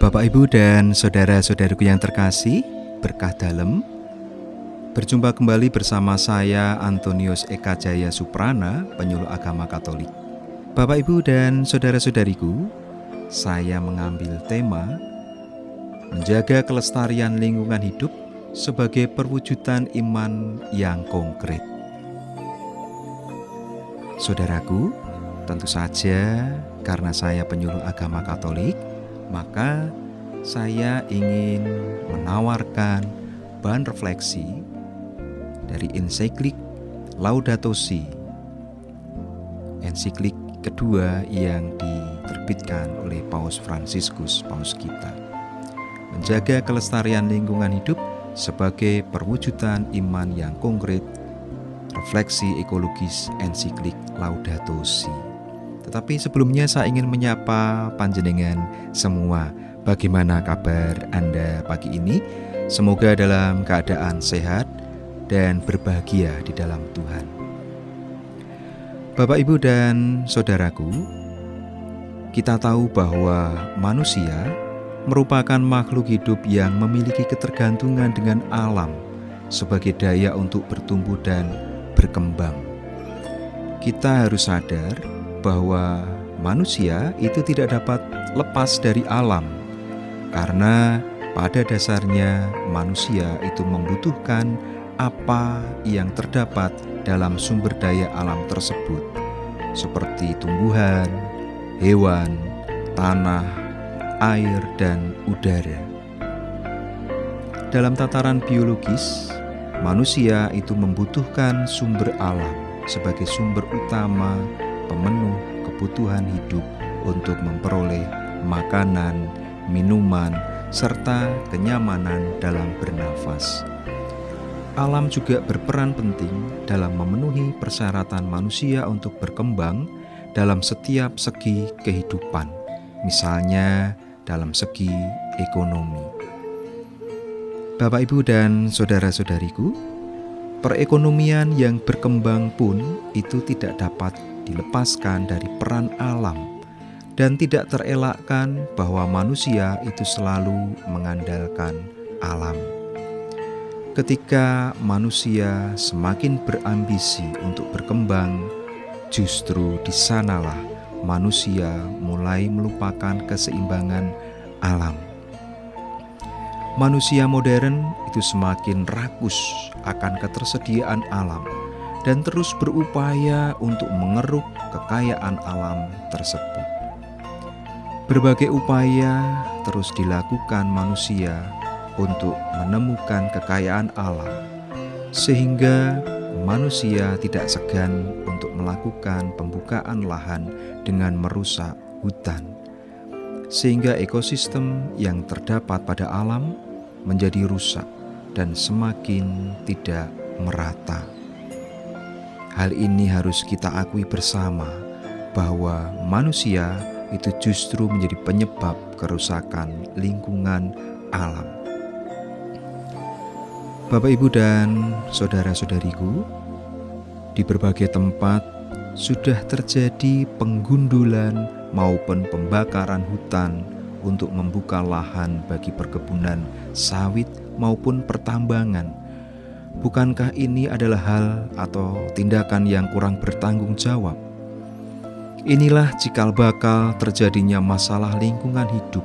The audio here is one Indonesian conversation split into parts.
Bapak, Ibu, dan saudara-saudaraku yang terkasih, berkah dalam. Berjumpa kembali bersama saya, Antonius Eka Jaya Suprana, penyuluh agama Katolik. Bapak, Ibu, dan saudara-saudariku, saya mengambil tema menjaga kelestarian lingkungan hidup sebagai perwujudan iman yang konkret. Saudaraku, tentu saja karena saya penyuluh agama Katolik, maka saya ingin menawarkan bahan refleksi dari ensiklik Laudato Si, ensiklik kedua yang diterbitkan oleh Paus Fransiskus, Paus kita. Menjaga kelestarian lingkungan hidup sebagai perwujudan iman yang konkret, refleksi ekologis ensiklik Laudato Si. Tetapi sebelumnya saya ingin menyapa panjenengan semua. Bagaimana kabar Anda pagi ini? Semoga dalam keadaan sehat dan berbahagia di dalam Tuhan. Bapak, Ibu, dan saudaraku, kita tahu bahwa manusia merupakan makhluk hidup yang memiliki ketergantungan dengan alam sebagai daya untuk bertumbuh dan berkembang. Kita harus sadar bahwa manusia itu tidak dapat lepas dari alam, karena pada dasarnya manusia itu membutuhkan apa yang terdapat dalam sumber daya alam tersebut, seperti tumbuhan, hewan, tanah, air, dan udara. Dalam tataran biologis, manusia itu membutuhkan sumber alam sebagai sumber utama pemenuh kebutuhan hidup untuk memperoleh makanan, minuman, serta kenyamanan dalam bernafas. Alam juga berperan penting dalam memenuhi persyaratan manusia untuk berkembang dalam setiap segi kehidupan, misalnya dalam segi ekonomi. Bapak, Ibu, dan saudara-saudariku, perekonomian yang berkembang pun itu tidak dapat dilepaskan dari peran alam, dan tidak terelakkan bahwa manusia itu selalu mengandalkan alam. Ketika manusia semakin berambisi untuk berkembang, justru di sanalah manusia mulai melupakan keseimbangan alam. Manusia modern itu semakin rakus akan ketersediaan alam dan terus berupaya untuk mengeruk kekayaan alam tersebut. Berbagai upaya terus dilakukan manusia untuk menemukan kekayaan alam, sehingga manusia tidak segan untuk melakukan pembukaan lahan dengan merusak hutan, sehingga ekosistem yang terdapat pada alam menjadi rusak dan semakin tidak merata. Hal ini harus kita akui bersama bahwa manusia itu justru menjadi penyebab kerusakan lingkungan alam. Bapak, Ibu, dan saudara-saudariku, di berbagai tempat sudah terjadi penggundulan maupun pembakaran hutan untuk membuka lahan bagi perkebunan sawit maupun pertambangan. Bukankah ini adalah hal atau tindakan yang kurang bertanggung jawab? Inilah cikal bakal terjadinya masalah lingkungan hidup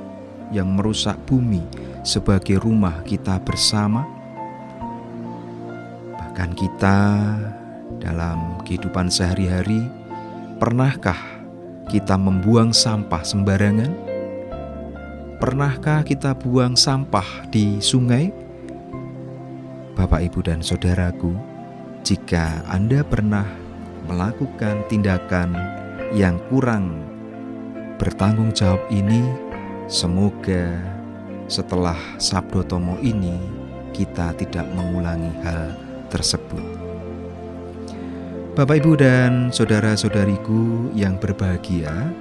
yang merusak bumi sebagai rumah kita bersama. Bahkan kita dalam kehidupan sehari-hari, pernahkah kita membuang sampah sembarangan? Pernahkah kita buang sampah di sungai? Bapak, Ibu, dan saudaraku, jika Anda pernah melakukan tindakan yang kurang bertanggung jawab ini, semoga setelah Sabdo Tomo ini kita tidak mengulangi hal tersebut. Bapak, Ibu, dan saudara-saudariku yang berbahagia,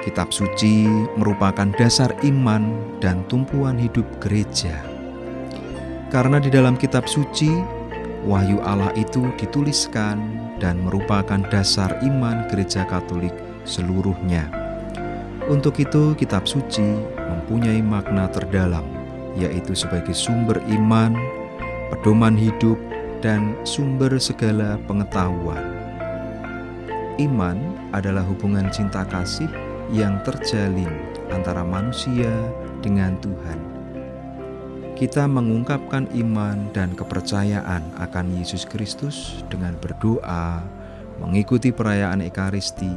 Kitab Suci merupakan dasar iman dan tumpuan hidup gereja. Karena di dalam Kitab Suci, wahyu Allah itu dituliskan dan merupakan dasar iman gereja Katolik seluruhnya. Untuk itu, kitab suci mempunyai makna terdalam, yaitu sebagai sumber iman, pedoman hidup, dan sumber segala pengetahuan. Iman adalah hubungan cinta kasih yang terjalin antara manusia dengan Tuhan. Kita mengungkapkan iman dan kepercayaan akan Yesus Kristus dengan berdoa, mengikuti perayaan Ekaristi,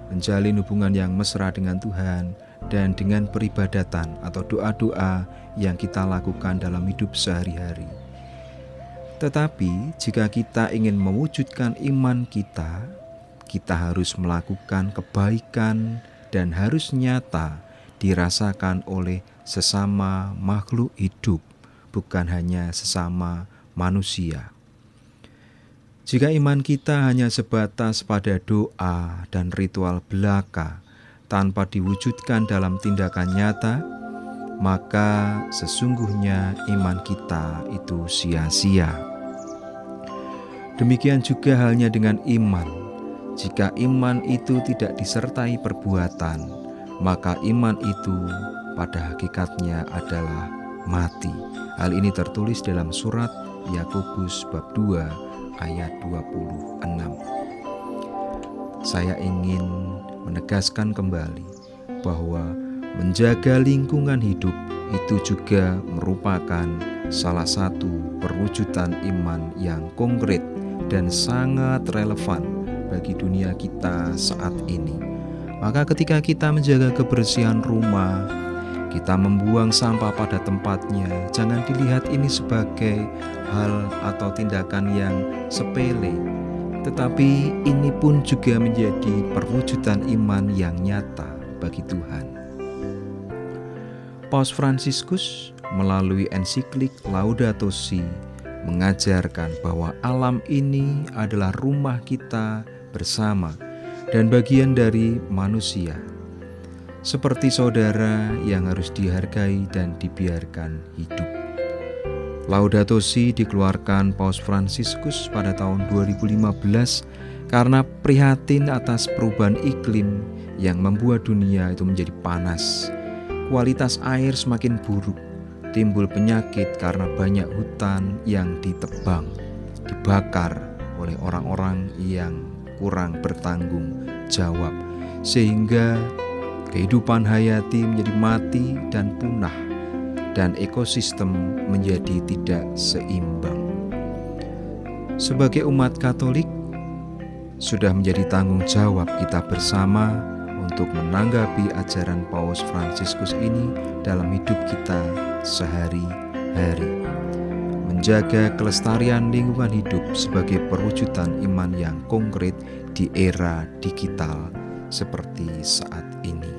menjalin hubungan yang mesra dengan Tuhan, dan dengan peribadatan atau doa-doa yang kita lakukan dalam hidup sehari-hari. Tetapi jika kita ingin mewujudkan iman kita harus melakukan kebaikan dan harus nyata dirasakan oleh sesama makhluk hidup, bukan hanya sesama manusia. Jika iman kita hanya sebatas pada doa dan ritual belaka tanpa diwujudkan dalam tindakan nyata, maka sesungguhnya iman kita itu sia-sia. Demikian juga halnya dengan iman. Jika iman itu tidak disertai perbuatan, maka iman itu pada hakikatnya adalah mati. Hal ini tertulis dalam surat Yakobus bab 2 ayat 26. Saya ingin menegaskan kembali bahwa menjaga lingkungan hidup itu juga merupakan salah satu perwujudan iman yang konkret dan sangat relevan bagi dunia kita saat ini. Maka ketika kita menjaga kebersihan rumah, kita membuang sampah pada tempatnya, jangan dilihat ini sebagai hal atau tindakan yang sepele, tetapi ini pun juga menjadi perwujudan iman yang nyata bagi Tuhan. Paus Fransiskus melalui ensiklik Laudato Si mengajarkan bahwa alam ini adalah rumah kita bersama dan bagian dari manusia, seperti saudara yang harus dihargai dan dibiarkan hidup. Laudato Si dikeluarkan Paus Fransiskus pada tahun 2015 karena prihatin atas perubahan iklim yang membuat dunia itu menjadi panas. Kualitas air semakin buruk, timbul penyakit karena banyak hutan yang ditebang, dibakar oleh orang-orang yang kurang bertanggung jawab, sehingga kehidupan hayati menjadi mati dan punah, dan ekosistem menjadi tidak seimbang. Sebagai umat Katolik, sudah menjadi tanggung jawab kita bersama untuk menanggapi ajaran Paus Fransiskus ini dalam hidup kita sehari-hari. Menjaga kelestarian lingkungan hidup sebagai perwujudan iman yang konkret di era digital seperti saat ini.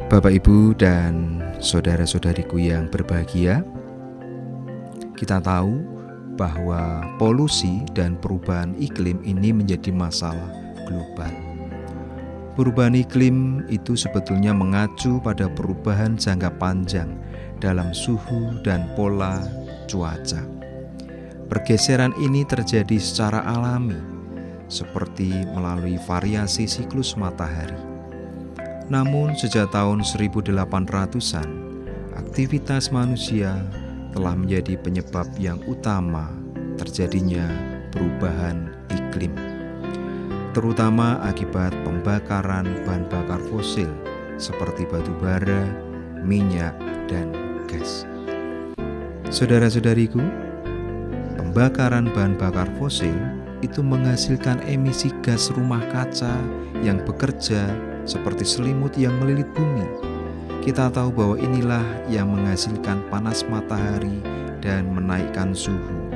Bapak, Ibu, dan saudara-saudariku yang berbahagia, kita tahu bahwa polusi dan perubahan iklim ini menjadi masalah global. Perubahan iklim itu sebetulnya mengacu pada perubahan jangka panjang dalam suhu dan pola cuaca. Pergeseran ini terjadi secara alami, seperti melalui variasi siklus matahari. Namun sejak tahun 1800-an, aktivitas manusia telah menjadi penyebab yang utama terjadinya perubahan iklim, terutama akibat pembakaran bahan bakar fosil seperti batu bara, minyak, dan gas. Saudara-saudariku, pembakaran bahan bakar fosil itu menghasilkan emisi gas rumah kaca yang bekerja seperti selimut yang melilit bumi. Kita tahu bahwa inilah yang menghasilkan panas matahari dan menaikkan suhu.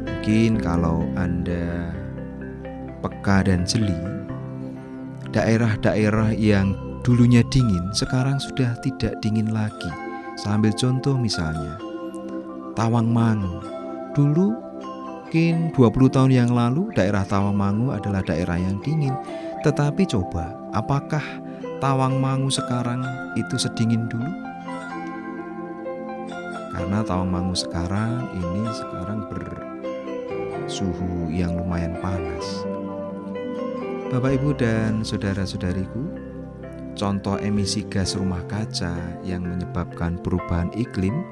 Mungkin kalau Anda peka dan jeli, daerah-daerah yang dulunya dingin sekarang sudah tidak dingin lagi. Saya ambil contoh misalnya Tawangmangu. Dulu mungkin 20 tahun yang lalu daerah Tawangmangu adalah daerah yang dingin. Tetapi coba, apakah Tawangmangu sekarang itu sedingin dulu? Karena Tawangmangu sekarang bersuhu yang lumayan panas. Bapak, Ibu, dan saudara-saudariku, contoh emisi gas rumah kaca yang menyebabkan perubahan iklim,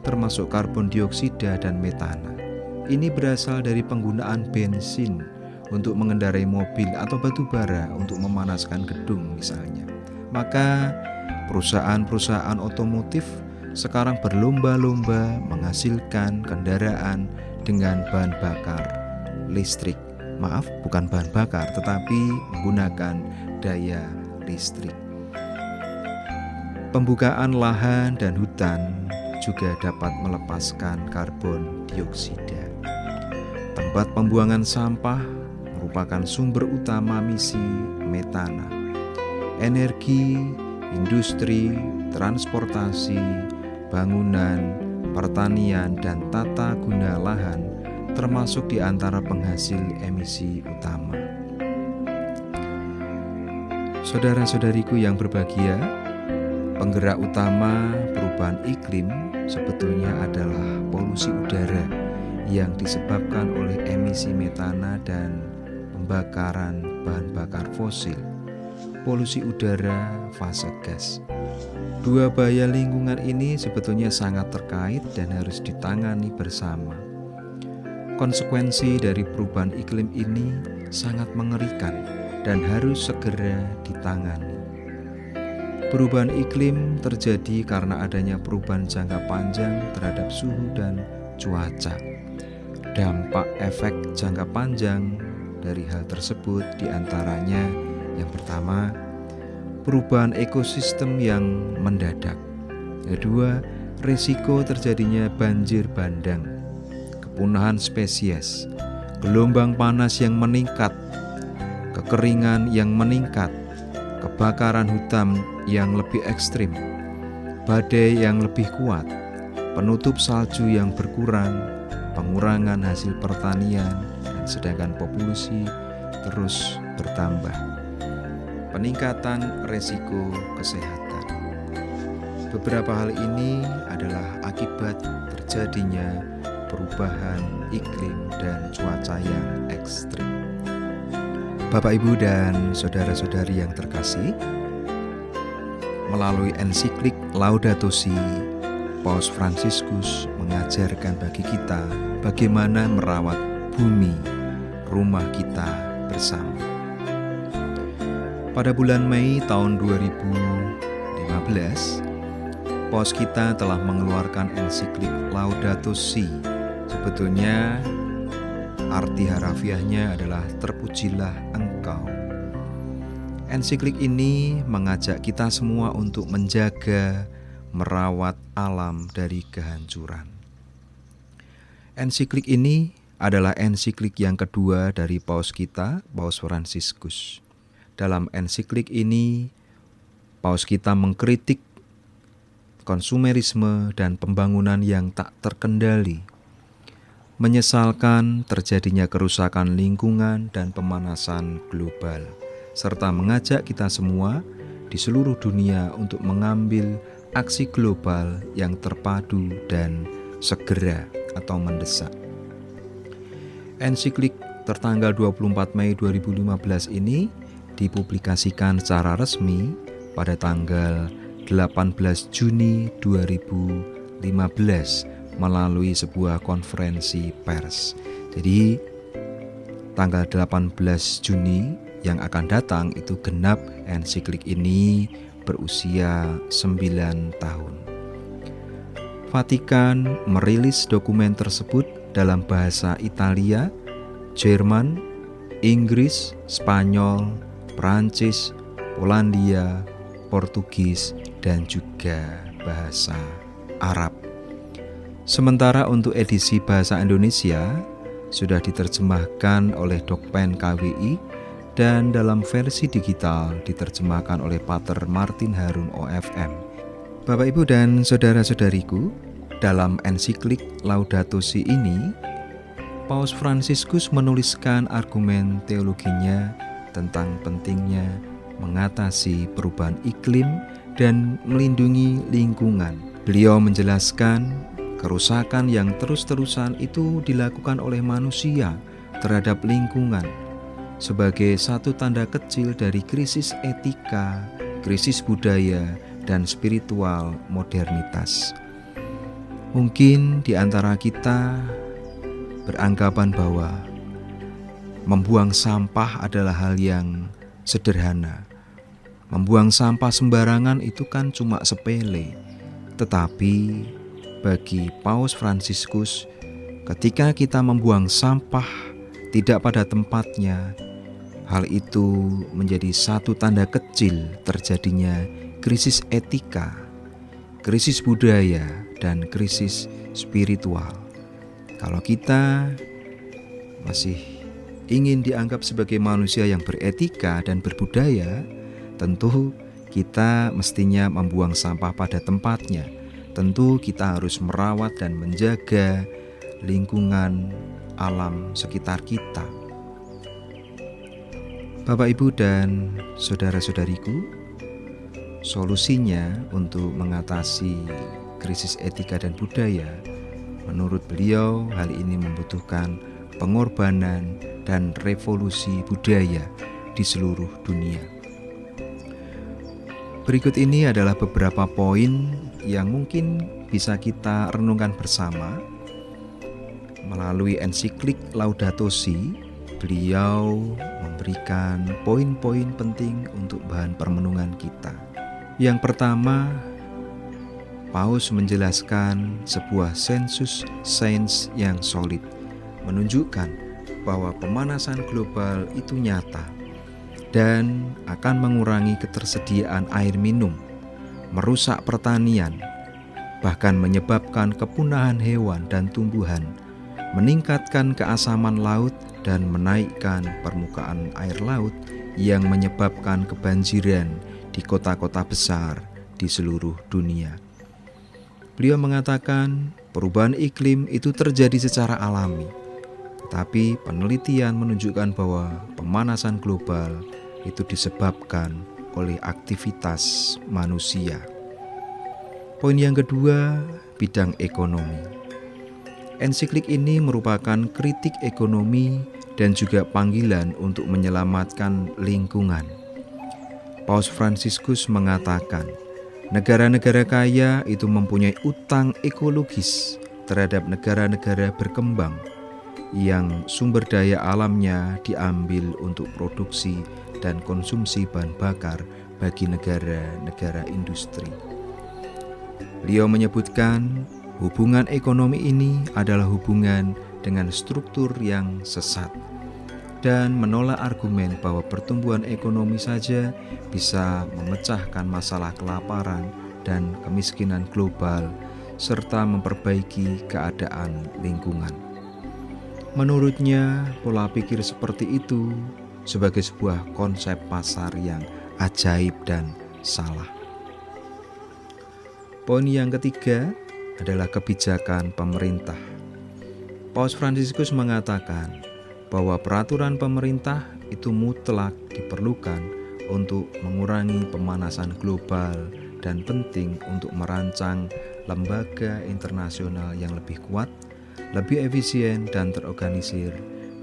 termasuk karbon dioksida dan metana. Ini berasal dari penggunaan bensin untuk mengendarai mobil atau batu bara untuk memanaskan gedung misalnya. Maka perusahaan-perusahaan otomotif sekarang berlomba-lomba menghasilkan kendaraan dengan bahan bakar listrik. Maaf, bukan bahan bakar, tetapi menggunakan daya listrik. Pembukaan lahan dan hutan juga dapat melepaskan karbon dioksida. Tempat pembuangan sampah merupakan sumber utama emisi metana. Energi, industri, transportasi, bangunan, pertanian, dan tata guna lahan termasuk di antara penghasil emisi utama. Saudara-saudariku yang berbahagia, penggerak utama perubahan iklim sebetulnya adalah polusi udara yang disebabkan oleh emisi metana dan pembakaran bahan bakar fosil. Polusi udara, fase gas. Dua bahaya lingkungan ini sebetulnya sangat terkait dan harus ditangani bersama. Konsekuensi dari perubahan iklim ini sangat mengerikan dan harus segera ditangani. Perubahan iklim terjadi karena adanya perubahan jangka panjang terhadap suhu dan cuaca. Dampak efek jangka panjang dari hal tersebut diantaranya yang pertama, perubahan ekosistem yang mendadak. Kedua, risiko terjadinya banjir bandang, kepunahan spesies, gelombang panas yang meningkat, kekeringan yang meningkat, kebakaran hutan yang lebih ekstrim, badai yang lebih kuat, penutup salju yang berkurang, pengurangan hasil pertanian, dan sedangkan populasi terus bertambah. Peningkatan resiko kesehatan. Beberapa hal ini adalah akibat terjadinya perubahan iklim dan cuaca yang ekstrim. Bapak, Ibu, dan saudara-saudari yang terkasih, melalui ensiklik Laudato Si, Paus Fransiskus mengajarkan bagi kita bagaimana merawat bumi, rumah kita bersama. Pada bulan Mei tahun 2015, Paus kita telah mengeluarkan ensiklik Laudato Si. Sebetulnya arti harafiahnya adalah terpujilah engkau. Ensiklik ini mengajak kita semua untuk menjaga, merawat alam dari kehancuran. Ensiklik ini adalah ensiklik yang kedua dari Paus kita, Paus Fransiskus. Dalam ensiklik ini, Paus kita mengkritik konsumerisme dan pembangunan yang tak terkendali, menyesalkan terjadinya kerusakan lingkungan dan pemanasan global, serta mengajak kita semua di seluruh dunia untuk mengambil aksi global yang terpadu dan segera atau mendesak. Ensiklik tertanggal 24 Mei 2015 ini dipublikasikan secara resmi pada tanggal 18 Juni 2015 melalui sebuah konferensi pers. Jadi tanggal 18 Juni yang akan datang itu genap ensiklik ini berusia 9 tahun. Vatikan merilis dokumen tersebut dalam bahasa Italia, Jerman, Inggris, Spanyol, Perancis, Polandia, Portugis, dan juga bahasa Arab. Sementara untuk edisi bahasa Indonesia sudah diterjemahkan oleh Dokpen KWI dan dalam versi digital diterjemahkan oleh Pater Martin Harun OFM. Bapak, Ibu, dan saudara-saudariku, dalam ensiklik Laudato Si ini, Paus Fransiskus menuliskan argumen teologinya tentang pentingnya mengatasi perubahan iklim dan melindungi lingkungan. Beliau menjelaskan kerusakan yang terus-terusan itu dilakukan oleh manusia terhadap lingkungan sebagai satu tanda kecil dari krisis etika krisis budaya dan spiritual modernitas. Mungkin di antara kita beranggapan bahwa membuang sampah adalah hal yang sederhana. Membuang sampah sembarangan itu kan cuma sepele. Tetapi bagi Paus Fransiskus, ketika kita membuang sampah tidak pada tempatnya, hal itu menjadi satu tanda kecil terjadinya krisis etika, krisis budaya, dan krisis spiritual. Kalau kita masih ingin dianggap sebagai manusia yang beretika dan berbudaya, tentu kita mestinya membuang sampah pada tempatnya. Tentu kita harus merawat dan menjaga lingkungan alam sekitar kita. Bapak, Ibu, dan saudara-saudariku, solusinya untuk mengatasi krisis etika dan budaya, menurut beliau hal ini membutuhkan pengorbanan dan revolusi budaya di seluruh dunia. Berikut ini adalah beberapa poin yang mungkin bisa kita renungkan bersama. Melalui ensiklik Laudato Si, beliau memberikan poin-poin penting untuk bahan permenungan kita. Yang pertama, Paus menjelaskan sebuah sensus sains yang solid, menunjukkan bahwa pemanasan global itu nyata dan akan mengurangi ketersediaan air minum, merusak pertanian, bahkan menyebabkan kepunahan hewan dan tumbuhan, meningkatkan keasaman laut, dan menaikkan permukaan air laut yang menyebabkan kebanjiran di kota-kota besar di seluruh dunia. Beliau mengatakan perubahan iklim itu terjadi secara alami, tetapi penelitian menunjukkan bahwa pemanasan global itu disebabkan oleh aktivitas manusia. Poin yang kedua, bidang ekonomi. Ensiklik ini merupakan kritik ekonomi dan juga panggilan untuk menyelamatkan lingkungan. Paus Fransiskus mengatakan, negara-negara kaya itu mempunyai utang ekologis terhadap negara-negara berkembang yang sumber daya alamnya diambil untuk produksi dan konsumsi bahan bakar bagi negara-negara industri. Beliau menyebutkan hubungan ekonomi ini adalah hubungan dengan struktur yang sesat dan menolak argumen bahwa pertumbuhan ekonomi saja bisa memecahkan masalah kelaparan dan kemiskinan global serta memperbaiki keadaan lingkungan. Menurutnya, pola pikir seperti itu sebagai sebuah konsep pasar yang ajaib dan salah. Poin yang ketiga adalah kebijakan pemerintah. Paus Fransiskus mengatakan bahwa peraturan pemerintah itu mutlak diperlukan untuk mengurangi pemanasan global dan penting untuk merancang lembaga internasional yang lebih kuat, lebih efisien dan terorganisir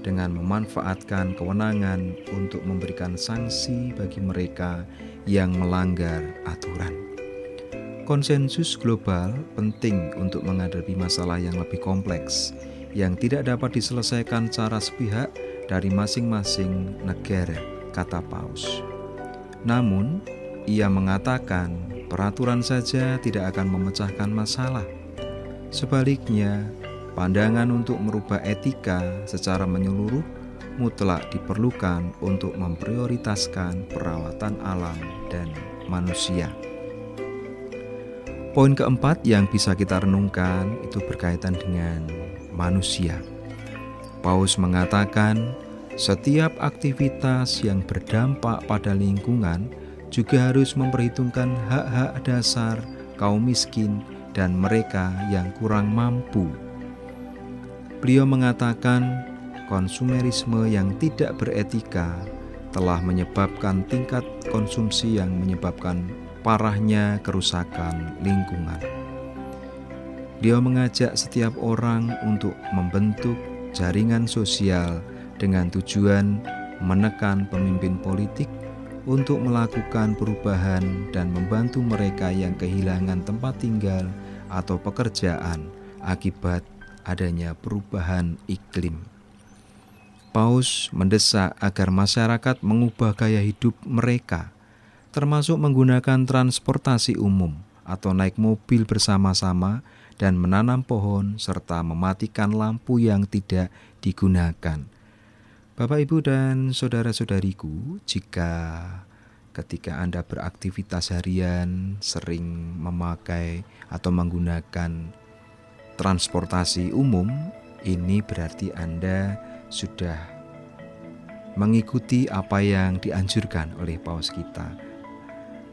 dengan memanfaatkan kewenangan untuk memberikan sanksi bagi mereka yang melanggar aturan. Konsensus global penting untuk menghadapi masalah yang lebih kompleks yang tidak dapat diselesaikan secara sepihak dari masing-masing negara, kata Paus. Namun, ia mengatakan peraturan saja tidak akan memecahkan masalah. Sebaliknya, pandangan untuk merubah etika secara menyeluruh mutlak diperlukan untuk memprioritaskan perawatan alam dan manusia. Poin keempat yang bisa kita renungkan itu berkaitan dengan manusia. Paus mengatakan setiap aktivitas yang berdampak pada lingkungan juga harus memperhitungkan hak-hak dasar kaum miskin dan mereka yang kurang mampu. Beliau mengatakan konsumerisme yang tidak beretika telah menyebabkan tingkat konsumsi yang menyebabkan parahnya kerusakan lingkungan. Dia mengajak setiap orang untuk membentuk jaringan sosial dengan tujuan menekan pemimpin politik untuk melakukan perubahan dan membantu mereka yang kehilangan tempat tinggal atau pekerjaan akibat adanya perubahan iklim. Paus mendesak agar masyarakat mengubah gaya hidup mereka, termasuk menggunakan transportasi umum atau naik mobil bersama-sama dan menanam pohon serta mematikan lampu yang tidak digunakan. Bapak, Ibu, dan saudara-saudariku, jika ketika Anda beraktivitas harian sering memakai atau menggunakan transportasi umum, ini berarti Anda sudah mengikuti apa yang dianjurkan oleh Paus kita.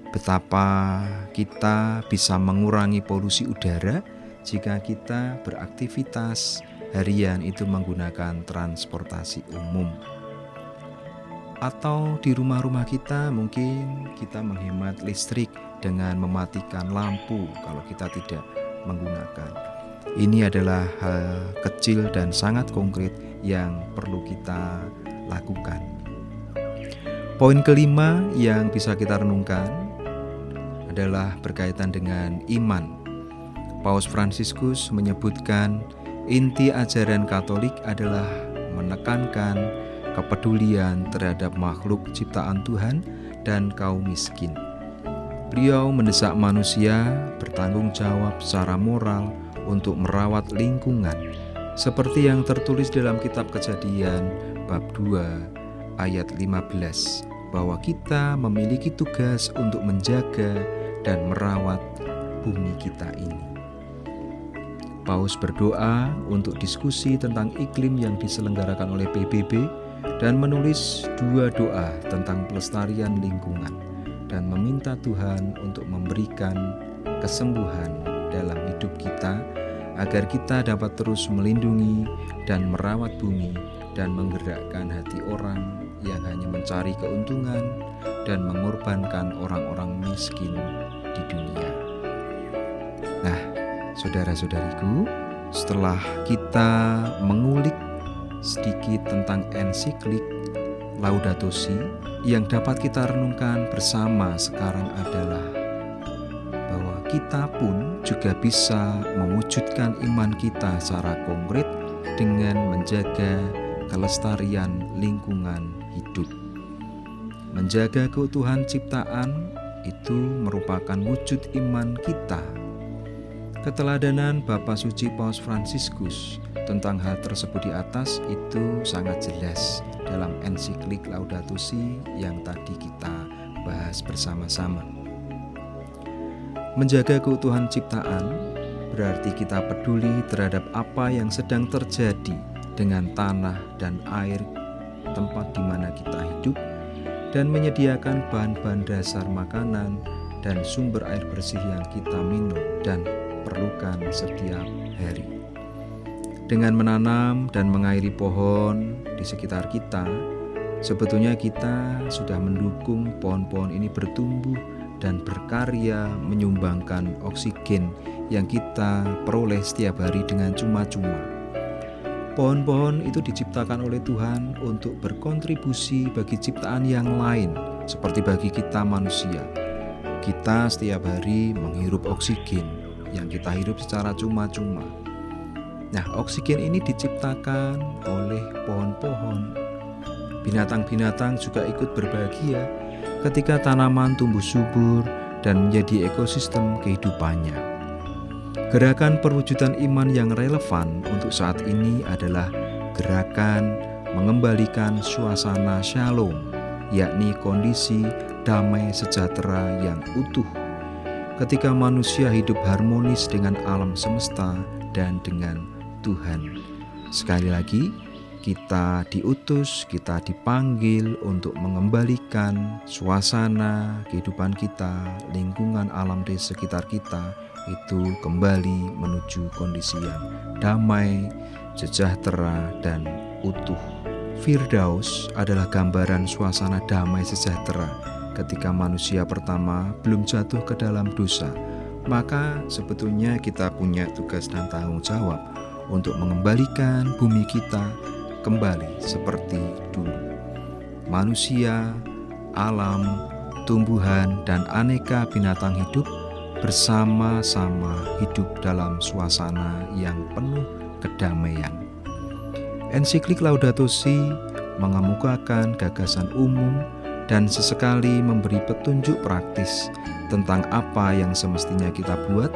Betapa kita bisa mengurangi polusi udara jika kita beraktivitas harian itu menggunakan transportasi umum. Atau di rumah-rumah kita mungkin kita menghemat listrik dengan mematikan lampu kalau kita tidak menggunakan. Ini adalah hal kecil dan sangat konkret yang perlu kita lakukan. Poin kelima yang bisa kita renungkan adalah berkaitan dengan iman. Paus Fransiskus menyebutkan inti ajaran Katolik adalah menekankan kepedulian terhadap makhluk ciptaan Tuhan dan kaum miskin. Beliau mendesak manusia bertanggung jawab secara moral untuk merawat lingkungan, seperti yang tertulis dalam kitab Kejadian bab 2 ayat 15, bahwa kita memiliki tugas untuk menjaga dan merawat bumi kita ini. Paus berdoa untuk diskusi tentang iklim yang diselenggarakan oleh PBB dan menulis 2 doa tentang pelestarian lingkungan dan meminta Tuhan untuk memberikan kesembuhan dalam hidup kita agar kita dapat terus melindungi dan merawat bumi dan menggerakkan hati orang yang hanya mencari keuntungan dan mengorbankan orang-orang miskin di dunia. Nah, saudara-saudariku, setelah kita mengulik sedikit tentang ensiklik Laudato Si, yang dapat kita renungkan bersama sekarang adalah bahwa kita pun juga bisa mewujudkan iman kita secara konkret dengan menjaga kelestarian lingkungan hidup. Menjaga keutuhan ciptaan itu merupakan wujud iman kita. Keteladanan Bapa Suci Paus Fransiskus tentang hal tersebut di atas itu sangat jelas dalam ensiklik Laudato Si yang tadi kita bahas bersama-sama. Menjaga keutuhan ciptaan berarti kita peduli terhadap apa yang sedang terjadi dengan tanah dan air tempat di mana kita hidup dan menyediakan bahan-bahan dasar makanan dan sumber air bersih yang kita minum dan perlukan setiap hari. Dengan menanam dan mengairi pohon di sekitar kita, sebetulnya kita sudah mendukung pohon-pohon ini bertumbuh dan berkarya menyumbangkan oksigen yang kita peroleh setiap hari dengan cuma-cuma. Pohon-pohon itu diciptakan oleh Tuhan untuk berkontribusi bagi ciptaan yang lain, seperti bagi kita manusia. Kita setiap hari menghirup oksigen yang kita hirup secara cuma-cuma. Nah, oksigen ini diciptakan oleh pohon-pohon. Binatang-binatang juga ikut berbahagia ketika tanaman tumbuh subur dan menjadi ekosistem kehidupannya. Gerakan perwujudan iman yang relevan untuk saat ini adalah gerakan mengembalikan suasana shalom, yakni kondisi damai sejahtera yang utuh ketika manusia hidup harmonis dengan alam semesta dan dengan Tuhan. Sekali lagi, kita diutus, kita dipanggil untuk mengembalikan suasana kehidupan kita, lingkungan alam di sekitar kita itu kembali menuju kondisi yang damai, sejahtera, dan utuh. Firdaus adalah gambaran suasana damai sejahtera ketika manusia pertama belum jatuh ke dalam dosa. Maka sebetulnya kita punya tugas dan tanggung jawab untuk mengembalikan bumi kita kembali seperti dulu. Manusia, alam, tumbuhan, dan aneka binatang hidup bersama-sama hidup dalam suasana yang penuh kedamaian. Ensiklik Laudato Si mengemukakan gagasan umum dan sesekali memberi petunjuk praktis tentang apa yang semestinya kita buat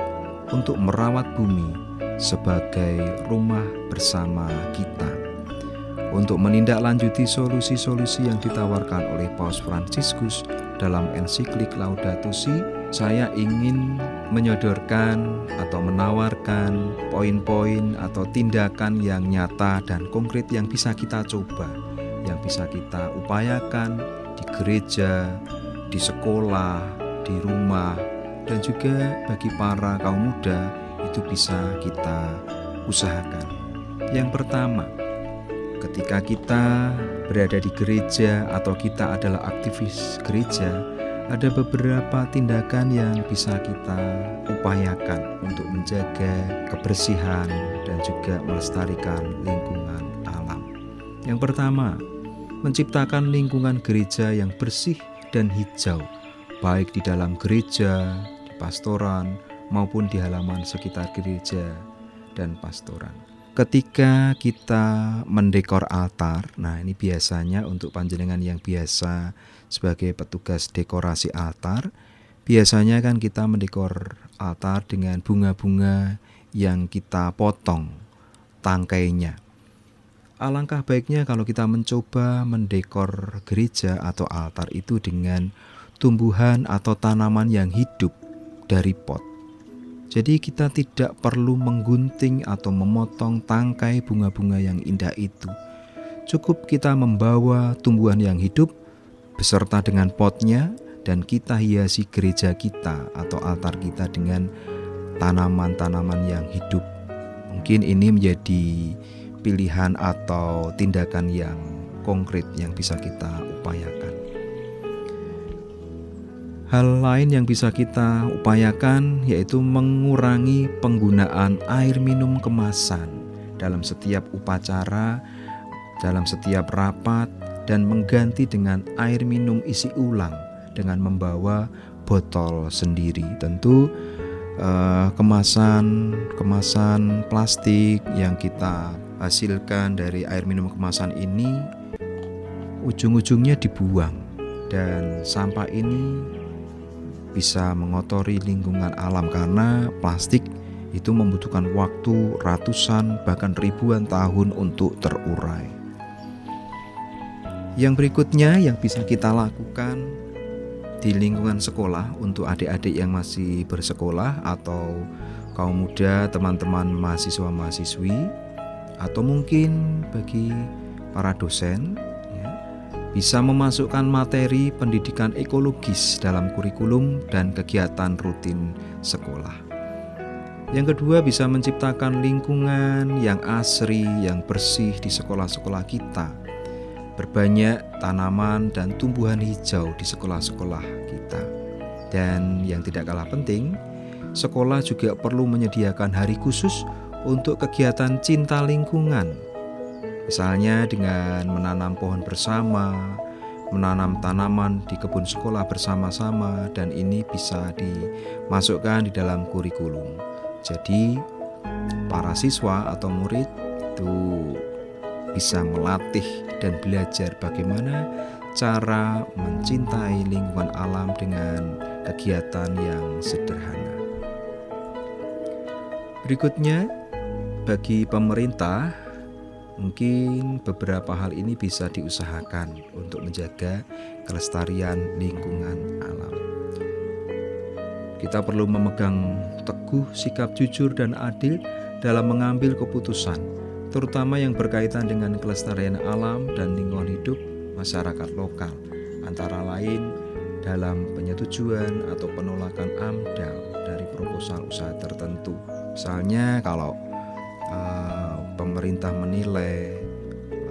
untuk merawat bumi sebagai rumah bersama kita. Untuk menindaklanjuti solusi-solusi yang ditawarkan oleh Paus Fransiskus dalam ensiklik Laudato Si, saya ingin menyodorkan atau menawarkan poin-poin atau tindakan yang nyata dan konkret yang bisa kita coba, yang bisa kita upayakan di gereja, di sekolah, di rumah, dan juga bagi para kaum muda itu bisa kita usahakan. Yang pertama, ketika kita berada di gereja atau kita adalah aktivis gereja, ada beberapa tindakan yang bisa kita upayakan untuk menjaga kebersihan dan juga melestarikan lingkungan alam. Yang pertama, menciptakan lingkungan gereja yang bersih dan hijau, baik di dalam gereja, di pastoran, maupun di halaman sekitar gereja dan pastoran. Ketika kita mendekor altar, nah ini biasanya untuk panjenengan yang biasa sebagai petugas dekorasi altar, biasanya kan kita mendekor altar dengan bunga-bunga yang kita potong tangkainya. Alangkah baiknya kalau kita mencoba mendekor gereja atau altar itu dengan tumbuhan atau tanaman yang hidup dari pot. Jadi kita tidak perlu menggunting atau memotong tangkai bunga-bunga yang indah itu. Cukup kita membawa tumbuhan yang hidup beserta dengan potnya dan kita hiasi gereja kita atau altar kita dengan tanaman-tanaman yang hidup. Mungkin ini menjadi pilihan atau tindakan yang konkret yang bisa kita upayakan. Hal lain yang bisa kita upayakan yaitu mengurangi penggunaan air minum kemasan dalam setiap upacara, dalam setiap rapat, dan mengganti dengan air minum isi ulang dengan membawa botol sendiri. Tentu kemasan plastik yang kita hasilkan dari air minum kemasan ini ujung-ujungnya dibuang, dan sampah ini bisa mengotori lingkungan alam karena plastik itu membutuhkan waktu ratusan bahkan ribuan tahun untuk terurai. Yang berikutnya yang bisa kita lakukan di lingkungan sekolah untuk adik-adik yang masih bersekolah atau kaum muda, teman-teman mahasiswa-mahasiswi, atau mungkin bagi para dosen, bisa memasukkan materi pendidikan ekologis dalam kurikulum dan kegiatan rutin sekolah. Yang kedua, bisa menciptakan lingkungan yang asri, yang bersih di sekolah-sekolah kita. Berbanyak tanaman dan tumbuhan hijau di sekolah-sekolah kita. Dan yang tidak kalah penting, sekolah juga perlu menyediakan hari khusus untuk kegiatan cinta lingkungan. Misalnya dengan menanam pohon bersama, menanam tanaman di kebun sekolah bersama-sama, dan ini bisa dimasukkan di dalam kurikulum. Jadi para siswa atau murid itu bisa melatih dan belajar bagaimana cara mencintai lingkungan alam dengan kegiatan yang sederhana. Berikutnya, bagi pemerintah, mungkin beberapa hal ini bisa diusahakan untuk menjaga kelestarian lingkungan alam. Kita perlu memegang teguh sikap jujur dan adil dalam mengambil keputusan, terutama yang berkaitan dengan kelestarian alam dan lingkungan hidup masyarakat lokal, antara lain dalam penyetujuan atau penolakan AMDAL dari proposal usaha tertentu. Misalnya kalau pemerintah menilai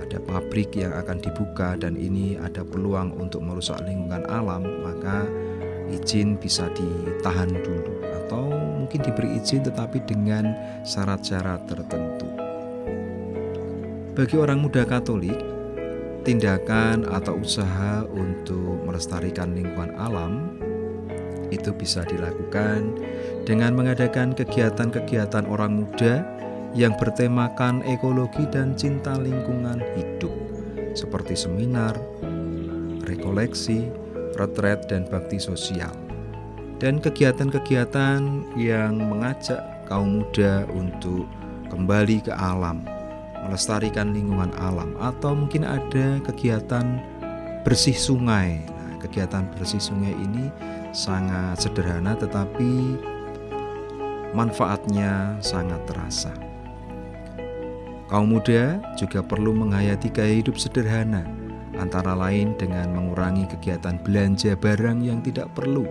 ada pabrik yang akan dibuka dan ini ada peluang untuk merusak lingkungan alam, maka izin bisa ditahan dulu atau mungkin diberi izin tetapi dengan syarat-syarat tertentu. Bagi orang muda Katolik, tindakan atau usaha untuk melestarikan lingkungan alam itu bisa dilakukan dengan mengadakan kegiatan-kegiatan orang muda yang bertemakan ekologi dan cinta lingkungan hidup, seperti seminar, rekoleksi, retret, dan bakti sosial. Dan kegiatan-kegiatan yang mengajak kaum muda untuk kembali ke alam, melestarikan lingkungan alam, atau mungkin ada kegiatan bersih sungai. Nah, kegiatan bersih sungai ini sangat sederhana tetapi manfaatnya sangat terasa. Kaum muda juga perlu menghayati gaya hidup sederhana, antara lain dengan mengurangi kegiatan belanja barang yang tidak perlu,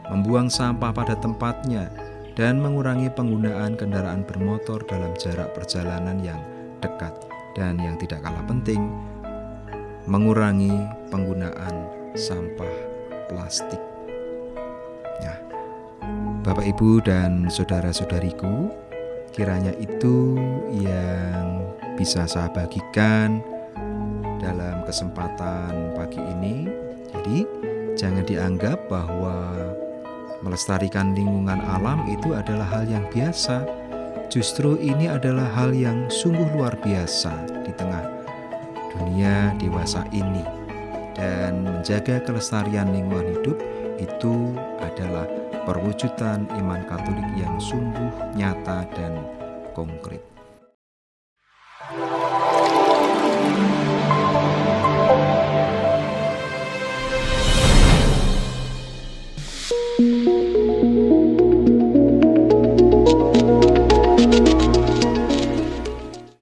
membuang sampah pada tempatnya, dan mengurangi penggunaan kendaraan bermotor dalam jarak perjalanan yang dekat. Dan yang tidak kalah penting, mengurangi penggunaan sampah plastik. Nah, Bapak, Ibu, dan saudara-saudariku, kiranya itu yang bisa saya bagikan dalam kesempatan pagi ini. Jadi, jangan dianggap bahwa melestarikan lingkungan alam itu adalah hal yang biasa. Justru ini adalah hal yang sungguh luar biasa di tengah dunia dewasa ini. Dan menjaga kelestarian lingkungan hidup itu adalah perwujudan iman Katolik yang sungguh nyata dan konkret.